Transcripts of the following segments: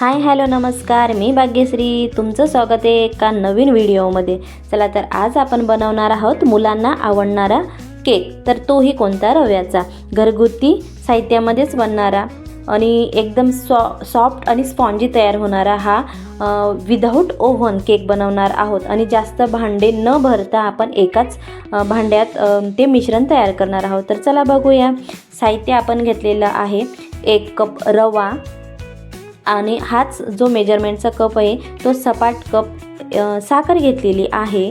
Hi hello नमस्कार, मी भाग्यश्री. तुमचं स्वागत आहे एका नवीन व्हिडिओमध्ये. चला तर आज आपण बनवणार आहोत मुलांना आवडणारा केक. तर तोही कोणता, रव्याचा, घरगुती साहित्यामध्येच बनणारा आणि एकदम सॉफ्ट आणि स्पॉन्जी तयार होणारा हा विदाऊट ओव्हन केक बनवणार आहोत. आणि जास्त भांडे न भरता आपण एकाच भांड्यात ते मिश्रण तयार करणार आहोत. तर चला बघूया. साहित्य आपण घेतलेलं आहे 1 कप रवा आणि हाच जो मेजरमेंटचा कप आहे तो सपाट कप साखर घेतलेली आहे.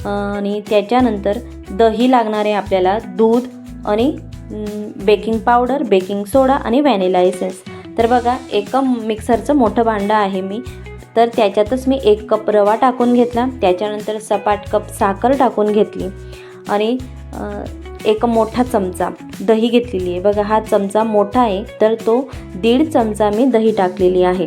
आणि त्याच्यानंतर दही लागणार आहे आपल्याला, दूध आणि बेकिंग पावडर, बेकिंग सोडा आणि व्हॅनिला एसेन्स. तर बघा, एका मिक्सरचं मोठं भांडं आहे मी, तर त्याच्यातच मी 1 कप रवा टाकून घेतला. त्याच्यानंतर सपाट कप साखर टाकून घेतली आणि एक मोठा चमचा दही घेतलेली आहे. बघा, हा चमचा मोठा आहे तर तो 1.5 चमचा मी दही टाकलेली आहे.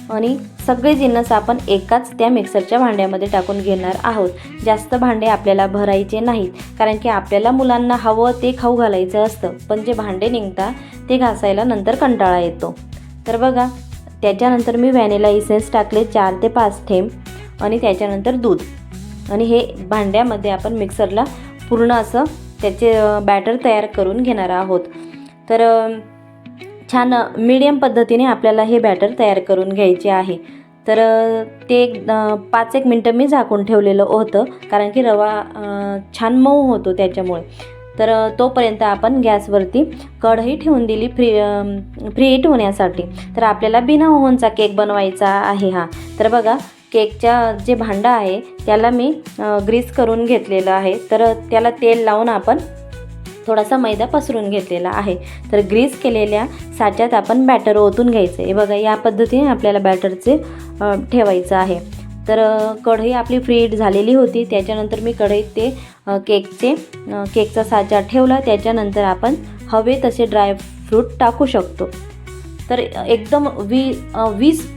आणि सगळे जिन्नस आपण एकाच त्या मिक्सरच्या भांड्यामध्ये टाकून घेणार आहोत. जास्त भांडे आपल्याला भरायचे नाहीत, कारण की आपल्याला मुलांना हवं ते खाऊ घालायचं असतं, पण जे भांडे निघतात ते घासायला नंतर कंटाळा येतो. तर बघा, त्याच्यानंतर मी व्हॅनिला इसेन्स टाकले 4 ते 5 थेंब आणि त्याच्यानंतर दूध. आणि हे भांड्यामध्ये आपण मिक्सरला पूर्ण असं त्याचे बॅटर तयार करून घेणार आहोत. तर छान मीडियम पद्धतीने आपल्याला हे बॅटर तयार करून घ्यायचे आहे. तर ते 5-1 मिनटं मी झाकून ठेवलेलं होतं, कारण की रवा छान मऊ होतो त्याच्यामुळे. तर तोपर्यंत आपण गॅसवरती कढई ठेवून दिली प्रीहीट होण्यासाठी. तर आपल्याला बिना ओव्हनचा केक बनवायचा आहे हा. तर बघा, केकच्या जे भांडं आहे त्याला मी ग्रीस करून घेतलेलं आहे. तर त्याला तेल लावून आपण थोडासा मैदा पसरून घेतलेला आहे. तर ग्रीस केलेल्या साच्यात आपण बॅटर ओतून घ्यायचं आहे. बघा, या पद्धतीने आपल्याला बॅटरचे ठेवायचं आहे. तर कढई आपली फ्रीट झालेली होती. त्याच्यानंतर मी कढईत ते केकचा साचा ठेवला. त्याच्यानंतर आपण हवे तसे ड्रायफ्रूट टाकू शकतो. तर एकदम 20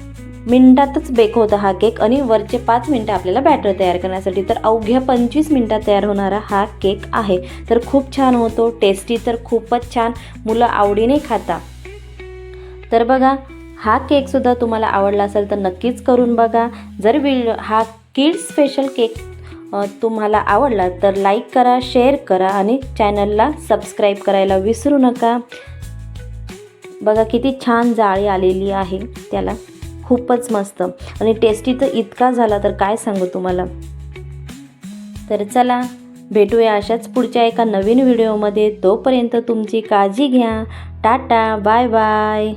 मिनटातच बेक होता हा केक. आणि वरचे 5 मिनटं आपल्याला बॅटर तयार करण्यासाठी. तर अवघ्या 25 मिनटात तयार होणारा हा केक आहे. तर खूप छान होतो, टेस्टी तर खूपच छान, मुलं आवडीने खाता. तर बघा, हा केकसुद्धा तुम्हाला आवडला असेल तर नक्कीच करून बघा. जर हा किड्स स्पेशल केक तुम्हाला आवडला तर लाईक करा, शेअर करा आणि चॅनलला सबस्क्राईब करायला विसरू नका. बघा, किती छान जाळी आलेली आहे त्याला, खूपच मस्त. आणि टेस्टी तर इतका झाला तर काय सांगू तुम्हाला. तर चला, भेटूया अशाच पुढच्या एका नवीन व्हिडिओमध्ये. तोपर्यंत तुमची काळजी घ्या. Tata, bye bye.